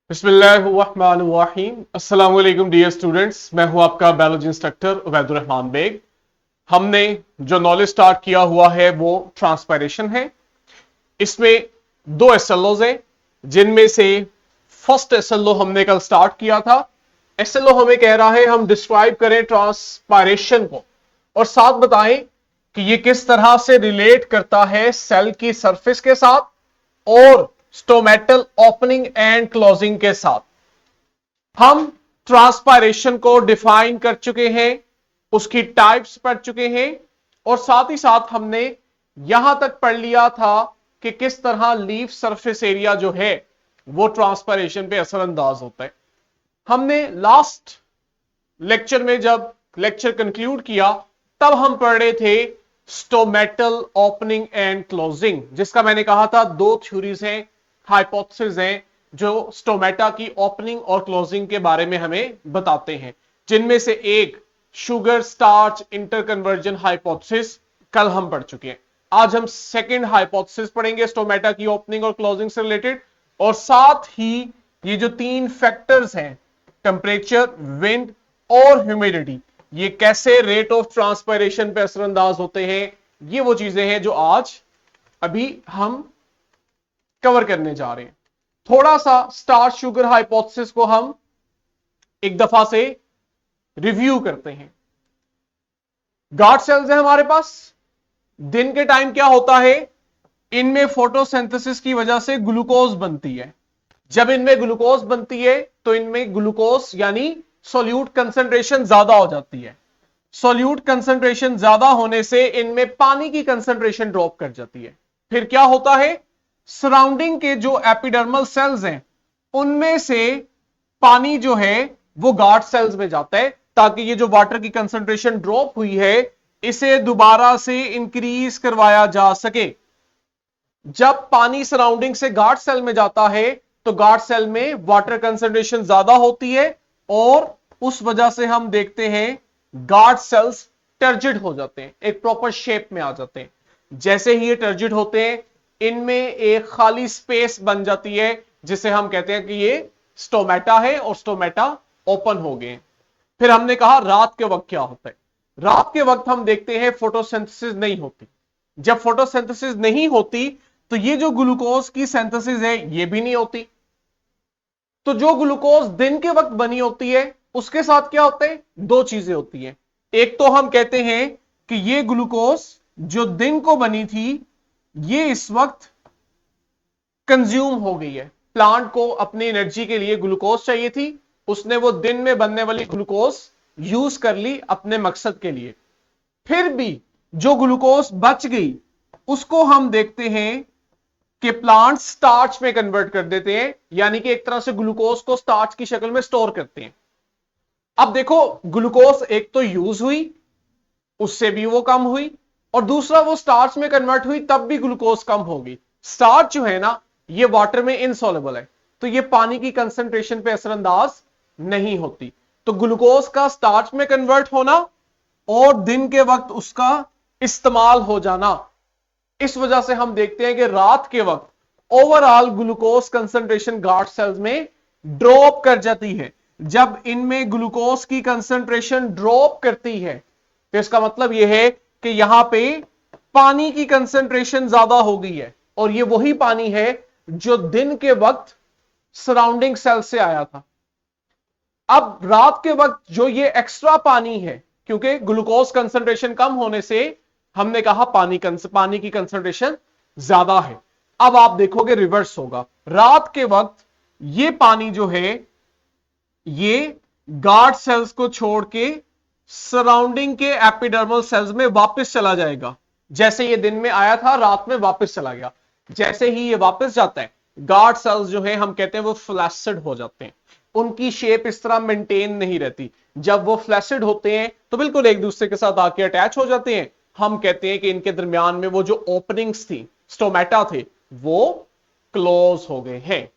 बिस्मिल्लाहिर्रहमानिर्रहीम। अस्सलाम वालेकुम डियर स्टूडेंट्स, मैं हूं आपका बायोलॉजी इंस्ट्रक्टर उबैदुर रहमान बेग। हमने जो नॉलेज स्टार्ट किया हुआ है वो ट्रांसपायरेशन है। इसमें दो एसएलओज हैं, जिनमें से फर्स्ट एसएलओ हमने कल स्टार्ट किया था। एसएलओ हमें कह रहा है हम डिस्क्राइब करें ट्रांसपायरेशन को और साथ बताएं कि ये किस तरह से रिलेट करता है सेल की सरफेस के साथ और स्टोमेटल ओपनिंग एंड क्लोजिंग के साथ। हम ट्रांसपायरेशन को डिफाइन कर चुके हैं, उसकी टाइप्स पढ़ चुके हैं और साथ ही साथ हमने यहां तक पढ़ लिया था कि किस तरह लीफ सरफेस एरिया जो है वो ट्रांसपायरेशन पे असरअंदाज होता है। हमने लास्ट लेक्चर में जब लेक्चर कंक्लूड किया तब हम पढ़ रहे थे स्टोमेटल ओपनिंग एंड क्लोजिंग, जिसका मैंने कहा था दो थ्योरीज हैं, हाइपोथेसिस हैं जो स्टोमेटा की ओपनिंग और क्लोजिंग के बारे में हमें बताते हैं, जिनमें से एक शुगर स्टार्च इंटरकन्वर्जन हाइपोथेसिस कल हम पढ़ चुके हैं। आज हम सेकंड हाइपोथेसिस पढ़ेंगे स्टोमेटा की ओपनिंग और क्लोजिंग से रिलेटेड, और साथ ही ये जो तीन फैक्टर्स हैं, टेम्परेचर, विंड और ह्यूमिडिटी, ये कैसे रेट ऑफ ट्रांसपायरेशन पे असरअंदाज होते हैं, ये वो चीजें हैं जो आज अभी हम कवर करने जा रहे हैं। थोड़ा सा स्टार्च शुगर हाइपोथेसिस को हम एक दफा से रिव्यू करते हैं। गार्ड सेल्स है हमारे पास। दिन के टाइम क्या होता है, इनमें फोटोसिंथेसिस की वजह से ग्लूकोज बनती है। जब इनमें ग्लूकोज बनती है तो इनमें ग्लूकोज यानी सोल्यूट कंसंट्रेशन ज्यादा हो जाती है। सोल्यूट कंसंट्रेशन ज्यादा होने से इनमें पानी की कंसंट्रेशन ड्रॉप कर जाती है। फिर क्या होता है, सराउंडिंग के जो एपिडर्मल सेल्स हैं उनमें से पानी जो है वो गार्ड सेल्स में जाता है, ताकि ये जो वाटर की कंसंट्रेशन ड्रॉप हुई है इसे दोबारा से इंक्रीज करवाया जा सके। जब पानी सराउंडिंग से गार्ड सेल में जाता है तो गार्ड सेल में वाटर कंसंट्रेशन ज्यादा होती है और उस वजह से हम देखते हैं गार्ड सेल्स टर्जिड हो जाते हैं, एक प्रॉपर शेप में आ जाते हैं। जैसे ही ये टर्जिड होते हैं इनमें एक खाली स्पेस बन जाती है, जिसे हम कहते हैं कि ये स्टोमेटा है और स्टोमेटा ओपन हो गए। फिर हमने कहा रात के वक्त क्या होता है। रात के वक्त हम देखते हैं फोटोसिंथेसिस नहीं होती। जब फोटोसिंथेसिस नहीं होती तो ये जो ग्लूकोज की सिंथेसिस है ये भी नहीं होती। तो जो ग्लूकोज दिन के वक्त बनी होती है उसके साथ क्या होता है, दो चीजें होती हैं। एक तो हम कहते हैं कि ये ग्लूकोज जो दिन को बनी थी ये इस वक्त कंज्यूम हो गई है। प्लांट को अपनी एनर्जी के लिए ग्लूकोज चाहिए थी, उसने वो दिन में बनने वाली ग्लूकोज यूज कर ली अपने मकसद के लिए। फिर भी जो ग्लूकोज बच गई उसको हम देखते हैं कि प्लांट स्टार्च में कन्वर्ट कर देते हैं, यानी कि एक तरह से ग्लूकोज को स्टार्च की शक्ल में स्टोर करते हैं। अब देखो, ग्लूकोज एक तो यूज हुई, उससे भी वो कम हुई, और दूसरा वो स्टार्च में कन्वर्ट हुई तब भी ग्लूकोज कम होगी। स्टार्च जो है ना ये वाटर में इनसॉल्युबल है, तो ये पानी की कंसंट्रेशन पे असरअंदाज नहीं होती। तो ग्लूकोज का स्टार्च में कन्वर्ट होना और दिन के वक्त उसका इस्तेमाल हो जाना, इस वजह से हम देखते हैं कि रात के वक्त overall glucose concentration guard cells में ड्रॉप कर जाती है। जब इनमें ग्लूकोज की कंसंट्रेशन ड्रॉप करती है तो इसका मतलब यह है कि यहां पे पानी की कंसंट्रेशन ज्यादा हो गई है, और ये वही पानी है जो दिन के वक्त सराउंडिंग सेल से आया था। अब रात के वक्त जो ये एक्स्ट्रा पानी है, क्योंकि ग्लूकोज कंसंट्रेशन कम होने से हमने कहा पानी की कंसंट्रेशन ज्यादा है। अब आप देखोगे रिवर्स होगा। रात के वक्त ये पानी जो है ये गार्ड सेल्स को छोड़ के सराउंडिंग के एपिडर्मल सेल्स में वापस चला जाएगा। जैसे ये दिन में आया था रात में वापस चला गया। जैसे ही ये वापस जाता है गार्ड सेल्स जो है हम कहते हैं वो फ्लैसिड हो जाते हैं, उनकी शेप इस तरह मेंटेन नहीं रहती। जब वो फ्लैसिड होते हैं तो बिल्कुल एक दूसरे के साथ आके अटैच हो जाते हैं। हम कहते हैं कि इनके दरमियान में वो जो ओपनिंग्स थी, स्टोमेटा थे, वो क्लोज हो गए हैं।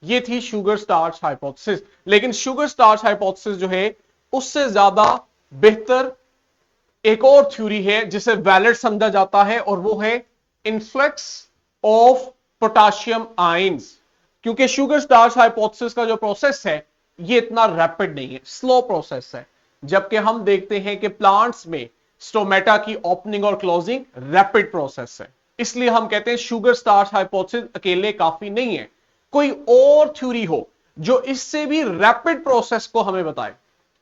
ये थी शुगर स्टार्च हाइपोथेसिस। लेकिन शुगर स्टार्च हाइपोथेसिस जो है उससे ज्यादा बेहतर एक और थ्योरी है जिसे वैलिड समझा जाता है, और वो है इन्फ्लक्स ऑफ पोटाशियम आयंस। क्योंकि शुगर स्टार्च हाइपोथेसिस का जो प्रोसेस है ये इतना रैपिड नहीं है, स्लो प्रोसेस है। जबकि हम देखते हैं कि प्लांट्स में स्टोमेटा की ओपनिंग और क्लोजिंग रैपिड प्रोसेस है। इसलिए हम कहते हैं शुगर स्टार्च हाइपोथेसिस अकेले काफी नहीं है, कोई और थ्योरी हो जो इससे भी रैपिड प्रोसेस को हमें बताए,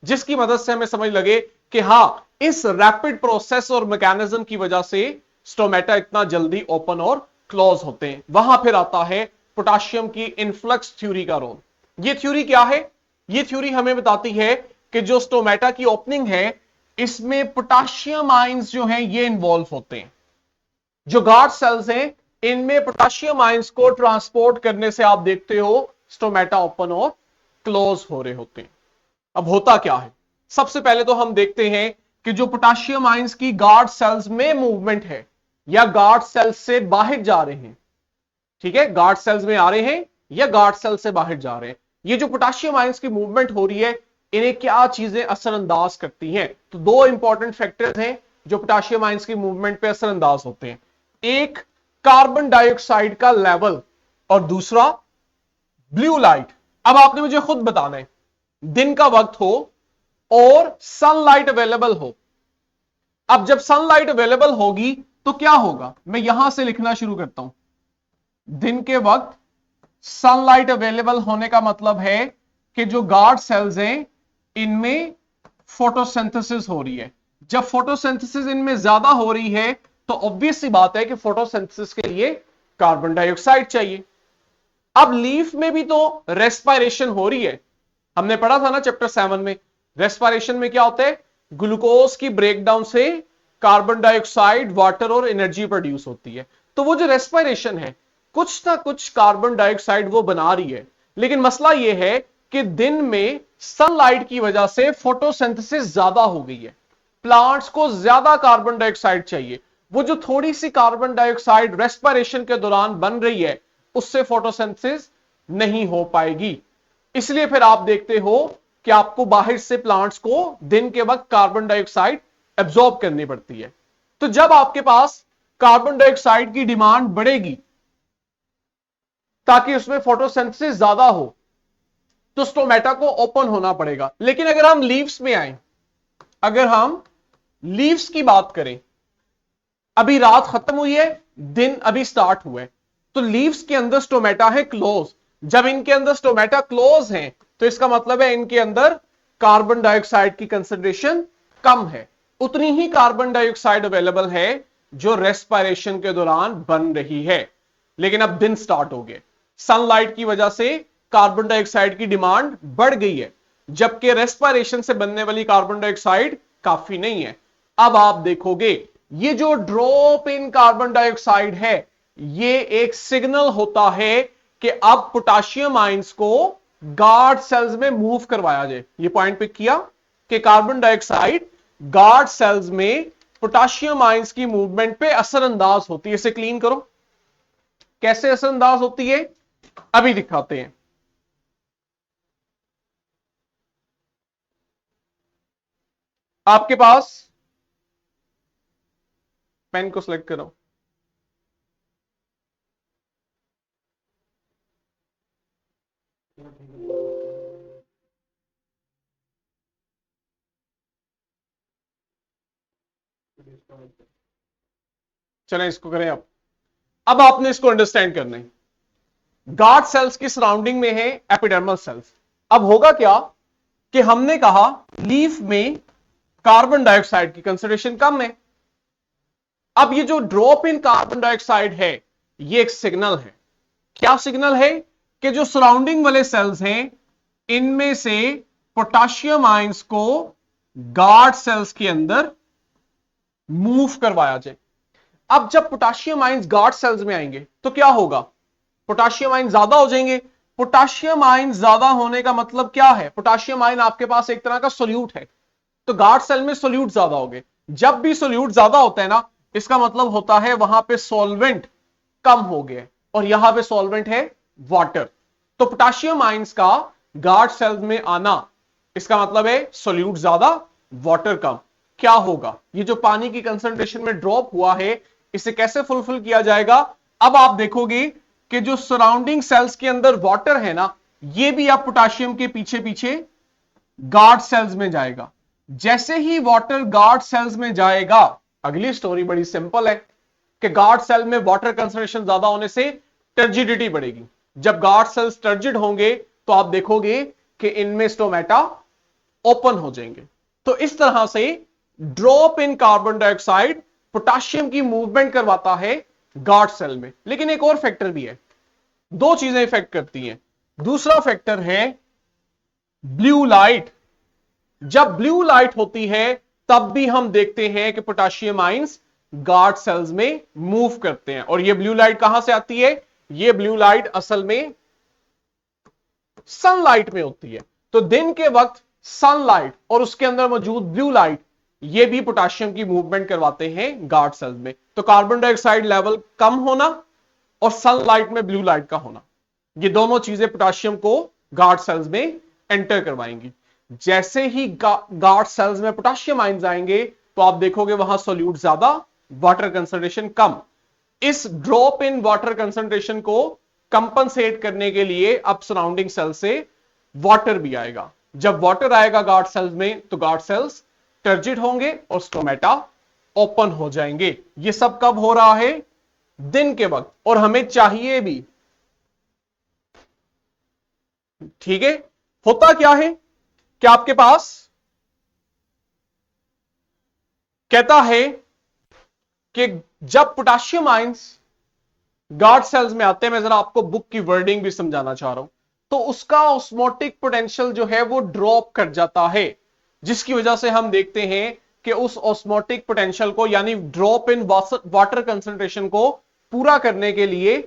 जिसकी मदद से हमें समझ लगे कि हां इस रैपिड प्रोसेस और मैकेनिज्म की वजह से स्टोमेटा इतना जल्दी ओपन और क्लोज होते हैं। वहां फिर आता है पोटाशियम की इनफ्लक्स थ्योरी का रोल। ये थ्योरी क्या है? ये थ्योरी हमें बताती है कि जो स्टोमेटा की ओपनिंग है इसमें पोटाशियम आयंस जो हैं ये इन्वॉल्व होते हैं। जो गार्ड सेल्स हैं इनमें पोटाशियम आयंस को ट्रांसपोर्ट करने से आप देखते हो स्टोमेटा ओपन और क्लोज हो रहे होते हैं। अब होता क्या है, सबसे पहले तो हम देखते हैं कि जो पोटाशियम आयंस की गार्ड सेल्स में मूवमेंट है या गार्ड सेल्स से बाहर जा रहे हैं, ठीक है, गार्ड सेल्स में आ रहे हैं या गार्ड सेल से बाहर जा रहे हैं, ये जो पोटाशियम आयंस की मूवमेंट हो रही है इन्हें क्या चीजें असरअंदाज करती हैं? तो दो इंपॉर्टेंट फैक्टर्स हैं जो पोटाशियम आयंस की मूवमेंट पे असरअंदाज होते हैं, एक कार्बन डाइऑक्साइड का लेवल और दूसरा ब्लू लाइट। अब आपने मुझे खुद बताना है, दिन का वक्त हो और सनलाइट अवेलेबल हो। अब जब सनलाइट अवेलेबल होगी तो क्या होगा, मैं यहां से लिखना शुरू करता हूं। दिन के वक्त सनलाइट अवेलेबल होने का मतलब है कि जो गार्ड सेल्स हैं इनमें फोटोसिंथेसिस हो रही है। जब फोटोसिंथेसिस इनमें ज्यादा हो रही है तो ऑब्वियस सी बात है कि फोटोसिंथेसिस के लिए कार्बन डाइऑक्साइड चाहिए। अब लीफ में भी तो रेस्पिरेशन हो रही है, हमने पढ़ा था ना चैप्टर 7 में। रेस्पिरेशन में क्या होता है, ग्लूकोज की ब्रेकडाउन से कार्बन डाइऑक्साइड, वाटर और एनर्जी प्रोड्यूस होती है। तो वो जो रेस्पिरेशन है कुछ ना कुछ कार्बन डाइऑक्साइड वो बना रही है, लेकिन मसला ये है कि दिन में सनलाइट की वजह से फोटोसिंथेसिस ज्यादा हो गई है, प्लांट्स को ज्यादा कार्बन डाइऑक्साइड चाहिए। वो जो थोड़ी सी कार्बन डाइऑक्साइड रेस्पिरेशन के दौरान बन रही है उससे फोटोसिंथेसिस नहीं हो पाएगी। इसलिए फिर आप देखते हो कि आपको बाहर से प्लांट्स को दिन के वक्त कार्बन डाइऑक्साइड एब्जॉर्ब करनी पड़ती है। तो जब आपके पास कार्बन डाइऑक्साइड की डिमांड बढ़ेगी ताकि उसमें फोटोसिंथेसिस ज्यादा हो तो स्टोमेटा को ओपन होना पड़ेगा। लेकिन अगर हम लीव्स में आए, अगर हम लीव्स की बात करें, अभी रात खत्म हुई है, दिन अभी स्टार्ट हुआ है, तो लीव्स के अंदर स्टोमेटा है क्लोज। जब इनके अंदर स्टोमेटा क्लोज है तो इसका मतलब है इनके अंदर कार्बन डाइऑक्साइड की कंसंट्रेशन कम है, उतनी ही कार्बन डाइऑक्साइड अवेलेबल है जो रेस्पिरेशन के दौरान बन रही है। लेकिन अब दिन स्टार्ट हो गए, सनलाइट की वजह से कार्बन डाइऑक्साइड की डिमांड बढ़ गई है, जबकि रेस्पिरेशन से बनने वाली कार्बन डाइऑक्साइड काफी नहीं है। अब आप देखोगे ये जो ड्रॉप इन कार्बन डाइऑक्साइड है ये एक सिग्नल होता है कि अब पोटाशियम आयंस को गार्ड सेल्स में मूव करवाया जाए। ये पॉइंट पिक किया कि कार्बन डाइऑक्साइड गार्ड सेल्स में पोटाशियम आयंस की मूवमेंट पे असरअंदाज होती है। इसे क्लीन करो, कैसे असरअंदाज होती है अभी दिखाते हैं। आपके पास पेन को सिलेक्ट करो, चलें इसको करें। अब आपने इसको अंडरस्टैंड करना है। गार्ड सेल्स की सराउंडिंग में है एपिडर्मल सेल्स। अब होगा क्या कि हमने कहा लीफ में कार्बन डाइऑक्साइड की कंसंट्रेशन कम है। अब ये जो ड्रॉप इन कार्बन डाइऑक्साइड है ये एक सिग्नल है। क्या सिग्नल है कि जो सराउंडिंग वाले सेल्स हैं इनमें से पोटाशियम आयंस को गार्ड सेल्स के अंदर मूव करवाया जाए। अब जब पोटाशियम आयंस गार्ड सेल्स में आएंगे तो क्या होगा, पोटाशियम आयन ज्यादा हो जाएंगे। पोटाशियम आयन ज्यादा होने का मतलब क्या है, पोटाशियम आयन आपके पास एक तरह का सोल्यूट है, तो गार्ड सेल में सोल्यूट ज्यादा हो गए। जब भी सोल्यूट ज्यादा होता है ना इसका मतलब होता है वहां पे सॉल्वेंट कम हो गया और यहां पे सॉल्वेंट है वाटर। तो पोटाशियम आयंस का गार्ड सेल्स में आना इसका मतलब है सोल्यूट ज्यादा वाटर कम। क्या होगा, ये जो पानी की कंसंट्रेशन में ड्रॉप हुआ है इसे कैसे फुलफिल किया जाएगा। अब आप देखोगे कि जो सराउंडिंग सेल्स के अंदर वाटर है ना, ये भी अब पोटाशियम के पीछे पीछे गार्ड सेल्स में जाएगा। जैसे ही वाटर गार्ड सेल्स में जाएगा, अगली स्टोरी बड़ी सिंपल है कि गार्ड सेल में वाटर कंसंट्रेशन ज्यादा होने से टर्जिडिटी बढ़ेगी। जब गार्ड सेल्स टर्जिड होंगे तो आप देखोगे कि इनमें स्टोमेटा ओपन हो जाएंगे। तो इस तरह से drop in carbon dioxide potassium की मूवमेंट करवाता है गार्ड सेल में। लेकिन एक और फैक्टर भी है, दो चीजें इफेक्ट करती हैं। दूसरा फैक्टर है ब्लू लाइट। जब ब्लू लाइट होती है तब भी हम देखते हैं कि पोटाशियम आयंस गार्ड सेल्स में मूव करते हैं। और ये ब्लू लाइट कहां से आती है? ये ब्लू लाइट असल में सनलाइट में होती है। तो दिन के वक्त सनलाइट और उसके अंदर मौजूद ब्लू लाइट, ये भी पोटाशियम की मूवमेंट करवाते हैं गार्ड सेल्स में। तो कार्बन डाइऑक्साइड लेवल कम होना और सनलाइट में ब्लू लाइट का होना, ये दोनों चीजें पोटाशियम को गार्ड सेल्स में एंटर करवाएंगी। जैसे ही गार्ड सेल्स में पोटाशियम आयंस आएंगे तो आप देखोगे वहां सोल्यूट ज्यादा, वाटर कंसंट्रेशन कम। इस ड्रॉप इन वाटर कंसंट्रेशन को कंपनसेट करने के लिए अब सराउंडिंग सेल से वाटर भी आएगा। जब वाटर आएगा गार्ड सेल्स में तो गार्ड सेल्स टर्जिड होंगे और स्टोमेटा ओपन हो जाएंगे। ये सब कब हो रहा है? दिन के वक्त। और हमें चाहिए भी, ठीक है। होता क्या है कि आपके पास कहता है कि जब पोटाशियम आयंस गार्ड सेल्स में आते हैं, मैं जरा आपको बुक की वर्डिंग भी समझाना चाह रहा हूं, तो उसका ऑस्मोटिक पोटेंशियल जो है वो ड्रॉप कर जाता है, जिसकी वजह से हम देखते हैं कि उस ऑस्मोटिक पोटेंशियल को यानी ड्रॉप इन वाटर कंसंट्रेशन को पूरा करने के लिए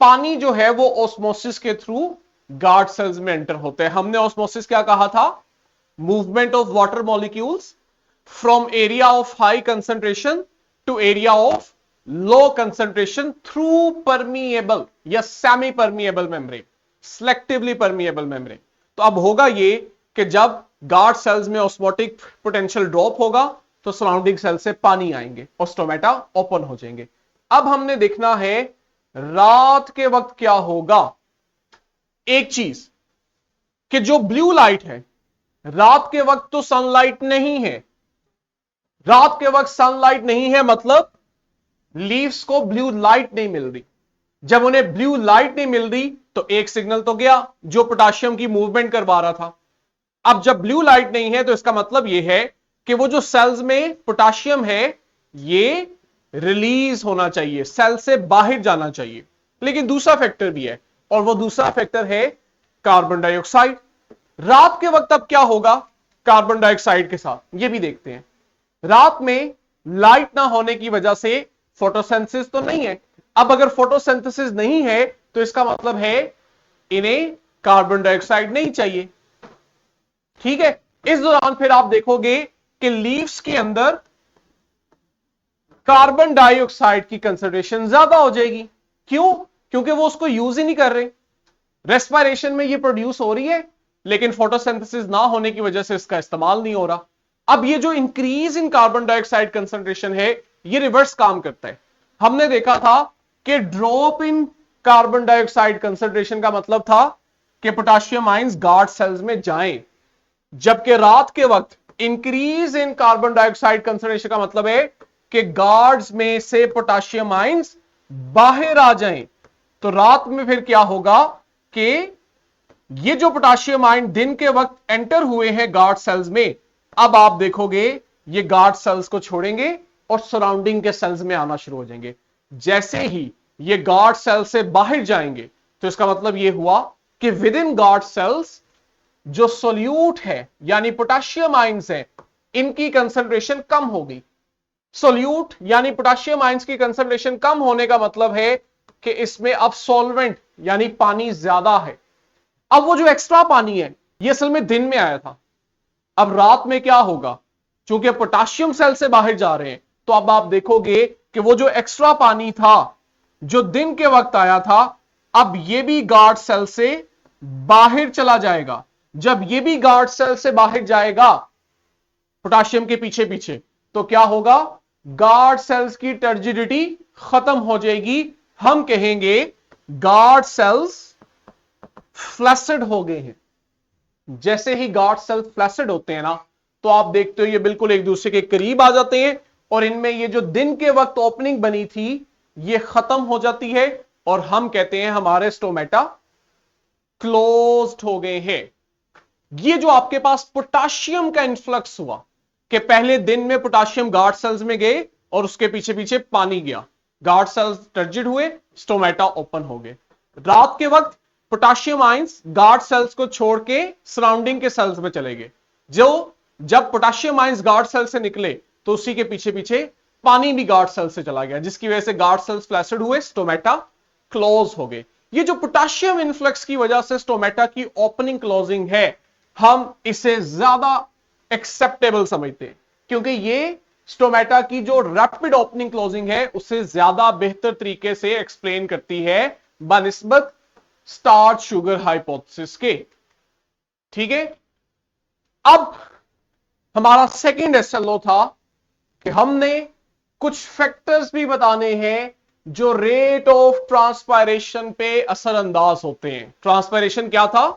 पानी जो है वो ऑस्मोसिस के थ्रू गार्ड सेल्स में एंटर होते हैं। हमने ऑस्मोसिस क्या कहा था? Movement of water molecules from area of high concentration to area of low concentration through permeable या semi permeable membrane, selectively permeable membrane. तो अब होगा ये कि जब गार्ड सेल्स में ऑस्मोटिक पोटेंशियल ड्रॉप होगा तो सराउंडिंग सेल से पानी आएंगे और स्टोमेटा ओपन हो जाएंगे। अब हमने देखना है रात के वक्त क्या होगा। एक चीज कि जो ब्लू लाइट है, रात के वक्त तो सनलाइट नहीं है। रात के वक्त सनलाइट नहीं है मतलब लीव्स को ब्लू लाइट नहीं मिल रही। जब उन्हें ब्लू लाइट नहीं मिल रही तो एक सिग्नल तो गया जो पोटाशियम की मूवमेंट करवा रहा था। अब जब ब्लू लाइट नहीं है तो इसका मतलब यह है कि वो जो सेल्स में पोटाशियम है ये रिलीज होना चाहिए, सेल से बाहर जाना चाहिए। लेकिन दूसरा फैक्टर भी है और वो दूसरा फैक्टर है कार्बन डाइऑक्साइड। रात के वक्त अब क्या होगा कार्बन डाइऑक्साइड के साथ, ये भी देखते हैं। रात में लाइट ना होने की वजह से फोटोसिंथेसिस तो नहीं है। अब अगर फोटोसिंथेसिस नहीं है तो इसका मतलब है इन्हें कार्बन डाइऑक्साइड नहीं चाहिए, ठीक है। इस दौरान फिर आप देखोगे कि लीव्स के अंदर कार्बन डाइऑक्साइड की कंसंट्रेशन ज्यादा हो जाएगी। क्यों? क्योंकि वो उसको यूज ही नहीं कर रहे। रेस्पिरेशन में ये प्रोड्यूस हो रही है लेकिन फोटोसिंथेसिस ना होने की वजह से इसका इस्तेमाल नहीं हो रहा। अब ये जो increase in carbon dioxide concentration है ये रिवर्स काम करता है। हमने देखा था कि drop in carbon dioxide concentration का मतलब था कि पोटाशियम आयंस गार्ड सेल्स में जाएं, जबकि रात के वक्त increase in carbon dioxide concentration का मतलब है कि गार्ड्स में से पोटाशियम आयंस बाहर आ जाएं। तो रात में फिर क्या होगा कि ये जो पोटाशियम आयन दिन के वक्त एंटर हुए हैं गार्ड सेल्स में, अब आप देखोगे ये गार्ड सेल्स को छोड़ेंगे और सराउंडिंग के सेल्स में आना शुरू हो जाएंगे। जैसे ही ये गार्ड सेल से बाहर जाएंगे तो इसका मतलब ये हुआ कि विद इन गार्ड सेल्स जो सोल्यूट है यानी पोटाशियम आयंस है इनकी कंसंट्रेशन कम होगी। सोल्यूट यानी पोटाशियम आयंस की कंसंट्रेशन कम होने का मतलब है कि इसमें अब सॉल्वेंट यानी पानी ज्यादा है। अब वो जो एक्स्ट्रा पानी है ये असल में दिन में आया था, अब रात में क्या होगा? क्योंकि पोटाशियम सेल से बाहर जा रहे हैं तो अब आप देखोगे कि वो जो एक्स्ट्रा पानी था जो दिन के वक्त आया था अब ये भी गार्ड सेल से बाहर चला जाएगा। जब ये भी गार्ड सेल से बाहर जाएगा पोटाशियम के पीछे पीछे तो क्या होगा? गार्ड सेल्स की टर्जिडिटी खत्म हो जाएगी। हम कहेंगे गार्ड सेल्स फ्लैसिड हो गए हैं। जैसे ही गार्ड सेल्स फ्लैसिड होते हैं ना, तो आप देखते हो ये बिल्कुल एक दूसरे के करीब आ जाते हैं और इनमें ये जो दिन के वक्त ओपनिंग बनी थी ये खत्म हो जाती है और हम कहते हैं हमारे स्टोमेटा क्लोज्ड हो गए हैं। ये जो आपके पास पोटाशियम का इन्फ्लक्स हुआ कि पहले दिन में पोटाशियम गार्ड सेल्स में गए और उसके पीछे पीछे पानी गया, गार्ड सेल्स टर्जिड हुए, स्टोमेटा ओपन हो गए। रात के वक्त पोटाशियम आयंस गार्ड सेल्स को छोड़ के सराउंडिंग के सेल्स में चले गए। जब पोटाशियम आयंस गार्ड सेल से निकले तो उसी के पीछे पीछे पानी भी गार्ड सेल से चला गया, जिसकी वजह से गार्ड सेल्स फ्लैसिड हुए, स्टोमेटा क्लोज हो गए। ये जो पोटाशियम इन्फ्लक्स की वजह से स्टोमेटा की ओपनिंग क्लोजिंग है, हम इसे ज्यादा एक्सेप्टेबल समझते हैं क्योंकि ये स्टोमेटा की जो रैपिड ओपनिंग क्लोजिंग है उससे ज्यादा बेहतर तरीके से एक्सप्लेन करती है बनिस्बत स्टार्च शुगर हाइपोथेसिस के। ठीक है, अब हमारा सेकंड एसएलओ था कि हमने कुछ फैक्टर्स भी बताने हैं जो रेट ऑफ ट्रांसपायरेशन पे असरअंदाज होते हैं। ट्रांसपायरेशन क्या था?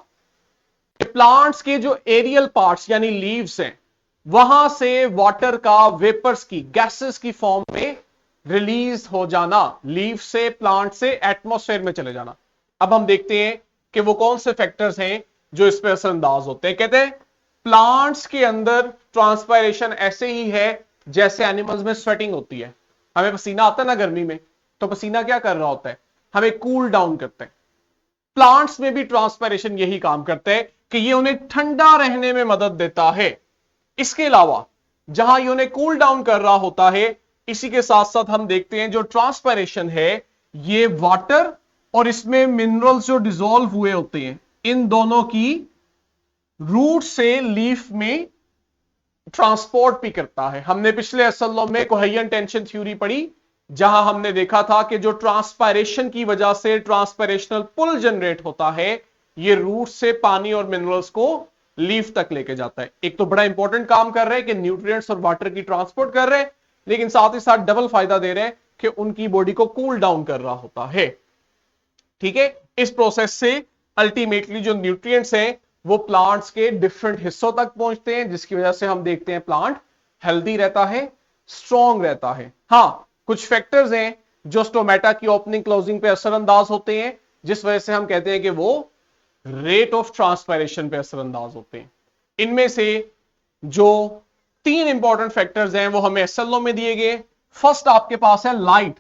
प्लांट्स के जो एरियल पार्ट्स यानी लीव्स हैं, वहां से वाटर का वेपर्स की, गैसेस की फॉर्म में रिलीज हो जाना, लीव से, प्लांट से एटमॉस्फेयर में चले जाना। अब हम देखते हैं कि वो कौन से फैक्टर्स हैं जो इस पर असरअंदाज होते हैं। कहते हैं प्लांट्स के अंदर ट्रांसपायरेशन ऐसे ही है जैसे एनिमल्स में स्वेटिंग होती है। हमें पसीना आता है ना गर्मी में, तो पसीना क्या कर रहा होता है? हमें कूल डाउन करता है। प्लांट्स में भी ट्रांसपायरेशन यही काम करता है कि ये उन्हें ठंडा रहने में मदद देता है। इसके अलावा जहां ये उन्हें कूल डाउन कर रहा होता है, इसी के साथ साथ हम देखते हैं जो ट्रांसपायरेशन है ये वाटर और इसमें मिनरल्स जो डिसॉल्व हुए होते हैं, इन दोनों की रूट से लीफ में ट्रांसपोर्ट भी करता है। हमने पिछले एसएलओ में कोहेरेंट टेंशन थ्योरी पढ़ी, जहां हमने देखा था कि जो ट्रांसपायरेशन की वजह से ट्रांसपायरेशनल पुल जनरेट होता है, ये रूट से पानी और मिनरल्स को लीफ तक लेके जाता है। एक तो बड़ा इंपॉर्टेंट काम कर रहे हैं कि न्यूट्रिएंट्स और वाटर की ट्रांसपोर्ट कर रहे हैं, लेकिन साथ ही साथ डबल फायदा दे रहे हैं कि उनकी बॉडी को कूल डाउन कर रहा होता है। ठीक है, इस प्रोसेस से अल्टीमेटली जो न्यूट्रिएंट्स हैं वो प्लांट्स के डिफरेंट हिस्सों तक पहुंचते हैं, जिसकी वजह से हम देखते हैं प्लांट हेल्दी रहता है, स्ट्रॉन्ग रहता है। हां, कुछ फैक्टर्स हैं जो स्टोमेटा की ओपनिंग क्लोजिंग पे असरअंदाज होते हैं, जिस वजह से हम कहते हैं कि वो रेट ऑफ ट्रांसपायरेशन पे असरअंदाज होते हैं। इनमें से जो 3 इंपॉर्टेंट फैक्टर्स हैं वो हमें एसएलओ में दिए गए। फर्स्ट आपके पास है लाइट।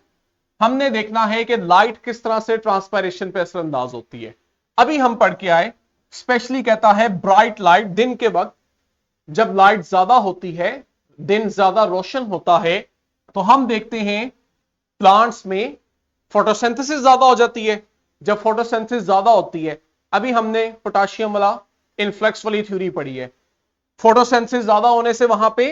हमने देखना है कि लाइट किस तरह से ट्रांसपायरेशन पे असरअंदाज होती है। अभी हम पढ़ के आए, स्पेशली कहता है ब्राइट लाइट, दिन के वक्त जब लाइट ज्यादा होती है, दिन ज्यादा रोशन होता है, तो हम देखते हैं प्लांट्स में फोटोसिंथेसिस ज्यादा हो जाती है। जब फोटोसिंथेसिस ज्यादा होती है, अभी हमने पोटाशियम वाला इन्फ्लक्स वाली थ्योरी पढ़ी है, फोटोसिंथेसिस ज्यादा होने से वहां पे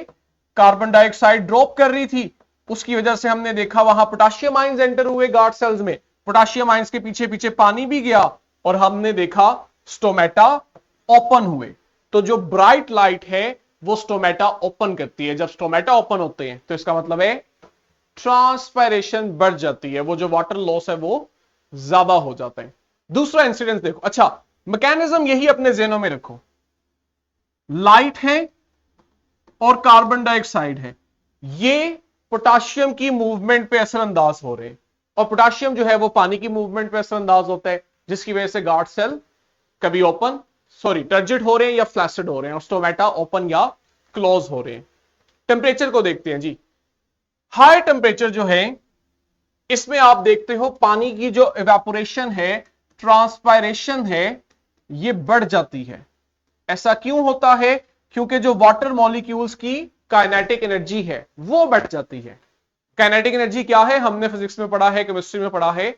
कार्बन डाइऑक्साइड ड्रॉप कर रही थी, उसकी वजह से हमने देखा वहां पोटाशियम आयंस एंटर हुए गार्ड सेल्स में, पोटाशियम आयंस के पीछे पीछे पानी भी गया और हमने देखा स्टोमेटा ओपन हुए। तो जो ब्राइट लाइट है वो स्टोमेटा ओपन करती है। जब स्टोमेटा ओपन होते हैं तो इसका मतलब है ट्रांसपायरेशन बढ़ जाती है, वो जो वाटर लॉस है वो ज्यादा हो जाता है। दूसरा इंसिडेंस देखो, अच्छा मैकेनिज्म यही अपने ज़हनों में रखो, लाइट है और कार्बन डाइऑक्साइड है, ये पोटाशियम की मूवमेंट पे असरअंदाज हो रहे हैं, और पोटाशियम जो है वो पानी की मूवमेंट पे असरअंदाज होता है, जिसकी वजह से गार्ड सेल कभी टर्जिड हो रहे हैं या फ्लैसिड हो रहे हैं, और स्टोमेटा ओपन या क्लोज हो रहे हैं। टेम्परेचर को देखते हैं जी। हाई टेम्परेचर जो है, इसमें आप देखते हो पानी की जो इवेपोरेशन है, ट्रांसपायरेशन है, ये बढ़ जाती है। ऐसा क्यों होता है? क्योंकि जो वाटर मॉलिक्यूल्स की काइनेटिक एनर्जी है वो बढ़ जाती है। काइनेटिक एनर्जी क्या है? हमने फिजिक्स में पढ़ा है, केमिस्ट्री में पढ़ा है,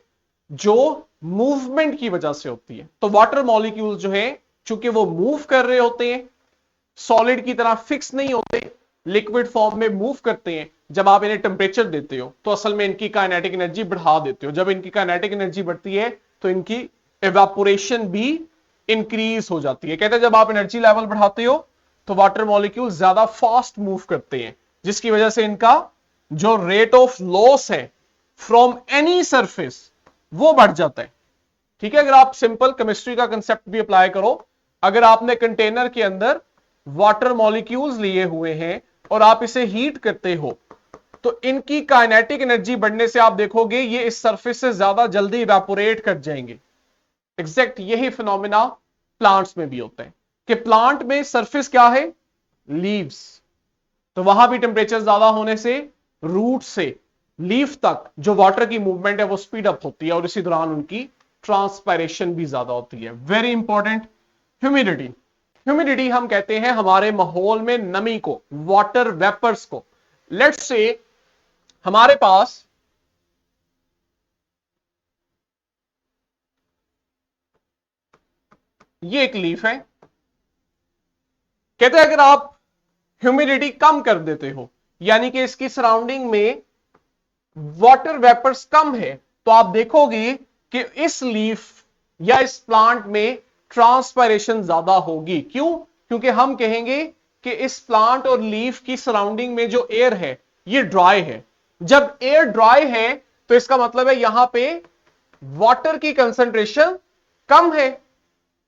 जो मूवमेंट की वजह से होती है। तो वाटर मॉलिक्यूल्स जो है, चूंकि वो मूव कर रहे होते हैं, सॉलिड की तरह फिक्स नहीं होते, लिक्विड फॉर्म में मूव करते हैं, जब आप इन्हें टेम्परेचर देते हो तो असल में इनकी काइनेटिक एनर्जी बढ़ा देते हो। जब इनकी काइनेटिक एनर्जी बढ़ती है तो इनकी इवेपोरेशन भी इंक्रीज हो जाती है। कहते हैं जब आप एनर्जी लेवल बढ़ाते हो तो वाटर मॉलिक्यूल ज्यादा फास्ट मूव करते हैं, जिसकी वजह से इनका जो रेट ऑफ लॉस है फ्रॉम एनी सरफेस वो बढ़ जाता है। ठीक है, अगर आप सिंपल केमिस्ट्री का कंसेप्ट भी अप्लाई करो, अगर आपने कंटेनर के अंदर वाटर मॉलिक्यूल्स लिए हुए हैं और आप इसे हीट करते हो, तो इनकी काइनेटिक एनर्जी बढ़ने से आप देखोगे ये इस सरफेस से ज्यादा जल्दी इवेपोरेट कर जाएंगे। एग्जैक्ट यही फिनोमिना प्लांट्स में भी होता है कि प्लांट में सरफेस क्या है, लीव्स, तो वहां भी टेम्परेचर ज्यादा होने से रूट से लीफ तक जो वाटर की मूवमेंट है वो स्पीड अप होती है और इसी दौरान उनकी ट्रांसपायरेशन भी ज्यादा होती है। Very important, humidity. ह्यूमिडिटी हम कहते हैं हमारे माहौल में नमी को, वाटर वेपर्स को। लेट्स से हमारे पास ये एक लीफ है, कहते हैं अगर आप ह्यूमिडिटी कम कर देते हो, यानी कि इसकी सराउंडिंग में वाटर वेपर्स कम है, तो आप देखोगे कि इस लीफ या इस प्लांट में ट्रांसपायरेशन ज्यादा होगी। क्यों? क्योंकि हम कहेंगे कि इस प्लांट और लीफ की सराउंडिंग में जो एयर है ये ड्राई है। जब एयर ड्राई है तो इसका मतलब है यहां पे वाटर की कंसंट्रेशन कम है,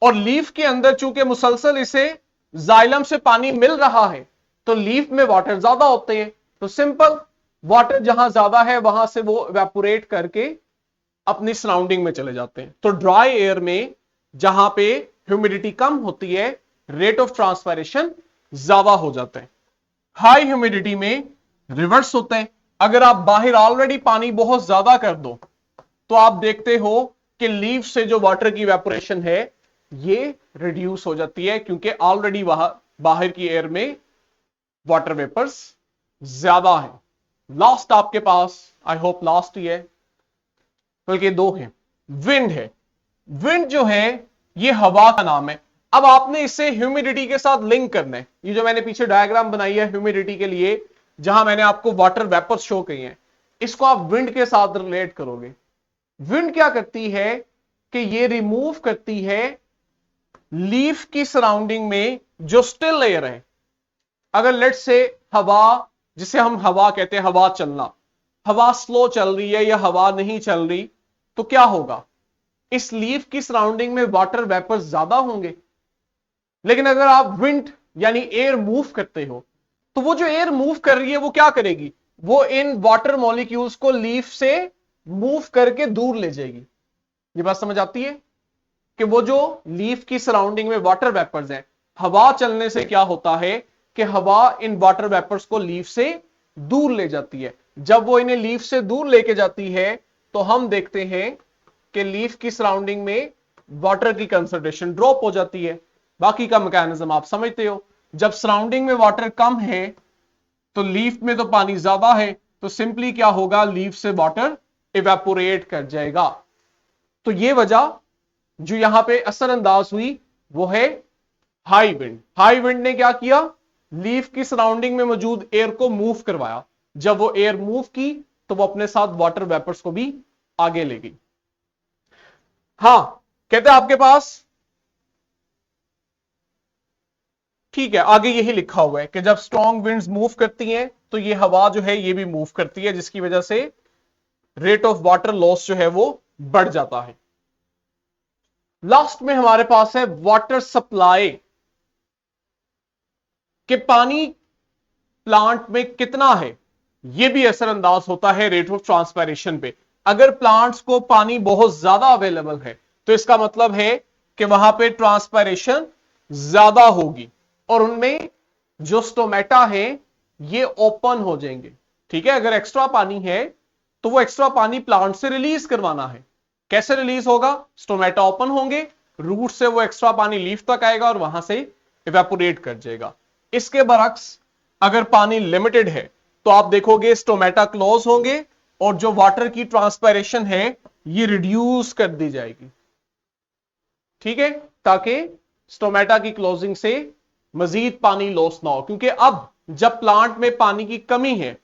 और लीफ के अंदर चूंकि मुसलसल इसे जाइलम से पानी मिल रहा है तो लीफ में वाटर ज्यादा होते हैं, तो सिंपल वाटर जहां ज्यादा है वहां से वो इवेपोरेट करके अपनी सराउंडिंग में चले जाते हैं। तो ड्राई एयर में जहां पे ह्यूमिडिटी कम होती है, रेट ऑफ ट्रांसपायरेशन ज्यादा हो जाता है। हाई ह्यूमिडिटी में रिवर्स होता है। अगर आप बाहर ऑलरेडी पानी बहुत ज्यादा कर दो तो आप देखते हो कि लीफ से जो वाटर की इवेपोरेशन है ये रिड्यूस हो जाती है, क्योंकि ऑलरेडी वहां बाहर की एयर में वाटर वेपर्स ज्यादा है। लास्ट आपके पास, आई होप लास्ट ही है, बल्कि दो है, विंड है। विंड जो है ये हवा का नाम है। अब आपने इसे ह्यूमिडिटी के साथ लिंक करना है। ये जो मैंने पीछे डायग्राम बनाई है ह्यूमिडिटी के लिए, जहां मैंने आपको वाटर वेपर्स शो किए हैं, इसको आप विंड के साथ रिलेट करोगे। विंड क्या करती है कि ये रिमूव करती है लीफ की सराउंडिंग में जो स्टिल एयर है। अगर लेट से हवा, जिसे हम हवा कहते हैं, हवा चलना, हवा स्लो चल रही है या हवा नहीं चल रही, तो क्या होगा, इस लीफ की सराउंडिंग में वाटर वेपर्स ज्यादा होंगे। लेकिन अगर आप विंड यानी एयर मूव करते हो तो वो जो एयर मूव कर रही है वो क्या करेगी, वो इन वाटर मॉलिक्यूल्स को लीफ से मूव करके दूर ले जाएगी। ये बात समझ आती है कि वो जो लीफ की सराउंडिंग में वाटर वेपर्स हैं, हवा चलने से क्या होता है कि हवा इन वाटर वेपर्स को लीफ से दूर ले जाती है। जब वो इन्हें लीफ से दूर लेके जाती है तो हम देखते हैं कि लीफ की सराउंडिंग में वाटर की कंसंट्रेशन ड्रॉप हो जाती है। बाकी का मैकेनिज्म आप समझते हो। जब सराउंडिंग में वाटर कम है तो लीफ में तो पानी ज्यादा है, तो सिंपली क्या होगा, लीफ से वाटर इवेपोरेट कर जाएगा। तो ये वजह जो यहां पे असरअंदाज हुई वो है हाई विंड। हाई विंड ने क्या किया, लीफ की सराउंडिंग में मौजूद एयर को मूव करवाया। जब वो एयर मूव की तो वो अपने साथ वाटर वेपर्स को भी आगे ले गई। हां, कहते हैं आपके पास, ठीक है, आगे यही लिखा हुआ है कि जब स्ट्रॉन्ग विंड्स मूव करती हैं तो ये हवा जो है ये भी मूव करती है, जिसकी वजह से रेट ऑफ वाटर लॉस जो है वो बढ़ जाता है। लास्ट में हमारे पास है वाटर सप्लाई, कि पानी प्लांट में कितना है यह भी असरअंदाज होता है रेट ऑफ ट्रांसपायरेशन पे। अगर प्लांट्स को पानी बहुत ज्यादा अवेलेबल है तो इसका मतलब है कि वहां पे ट्रांसपायरेशन ज्यादा होगी और उनमें जो स्टोमेटा है ये ओपन हो जाएंगे। ठीक है, अगर एक्स्ट्रा पानी है तो वो एक्स्ट्रा पानी प्लांट से रिलीज करवाना है। कैसे रिलीज होगा, स्टोमेटा ओपन होंगे, रूट से वो एक्स्ट्रा पानी लीफ तक आएगा और वहां से इवेपोरेट कर जाएगा। इसके बरक्स अगर पानी लिमिटेड है तो आप देखोगे स्टोमेटा क्लोज होंगे और जो वाटर की ट्रांसपायरेशन है ये रिड्यूस कर दी जाएगी। ठीक है, ताकि स्टोमेटा की क्लोजिंग से मजीद पानी लॉस ना हो, क्योंकि अब जब प्लांट में पानी की कमी है,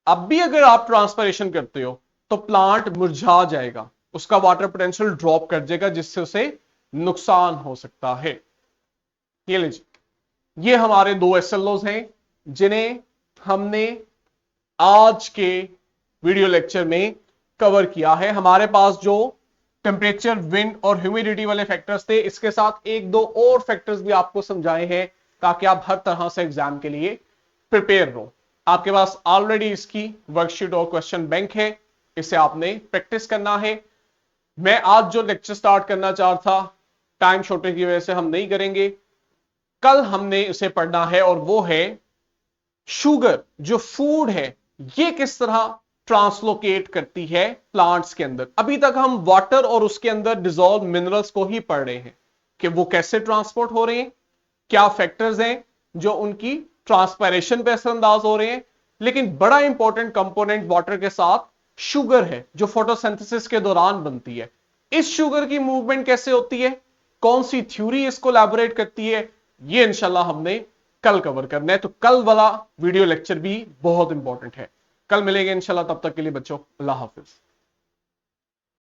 अब भी अगर आप ट्रांसपायरेशन करते हो तो प्लांट मुरझा जाएगा, उसका वाटर पोटेंशियल ड्रॉप कर जाएगा, जिससे उसे नुकसान हो सकता है। ये लीजिए, ये हमारे दो एसएलओज हैं जिन्हें हमने आज के वीडियो लेक्चर में कवर किया है। हमारे पास जो टेम्परेचर, विंड और ह्यूमिडिटी वाले फैक्टर्स थे। इसके साथ एक दो और फैक्टर्स भी आपको समझाए हैं ताकि आप हर तरह से एग्जाम के लिए प्रिपेयर रहो। आपके पास ऑलरेडी इसकी वर्कशीट और क्वेश्चन बैंक है, इसे आपने प्रैक्टिस करना है। मैं आज जो लेक्चर स्टार्ट करना चाह रहा था, टाइम शॉर्टेज की वजह से हम नहीं करेंगे। कल हमने इसे पढ़ना है और वो है शुगर जो फूड है ये किस तरह ट्रांसलोकेट करती है प्लांट्स के अंदर। अभी तक हम वाटर और उसके अंदर डिसॉल्व मिनरल्स को ही पढ़ रहे हैं कि वो कैसे ट्रांसपोर्ट हो रहे हैं, क्या फैक्टर्स हैं जो उनकी ट्रांसपायरेशन पे असरअंदाज हो रहे हैं। लेकिन बड़ा इंपॉर्टेंट कंपोनेंट वाटर के साथ शुगर है जो फोटोसिंथेसिस के दौरान बनती है। इस शुगर की मूवमेंट कैसे होती है, कौन सी थ्योरी इसको एलैबोरेट करती है, ये इंशाल्लाह हमने कल कवर करना है। तो कल वाला वीडियो लेक्चर भी बहुत इंपॉर्टेंट है। कल मिलेंगे इंशाल्लाह, तब तक के लिए बच्चों अल्लाह हाफिज।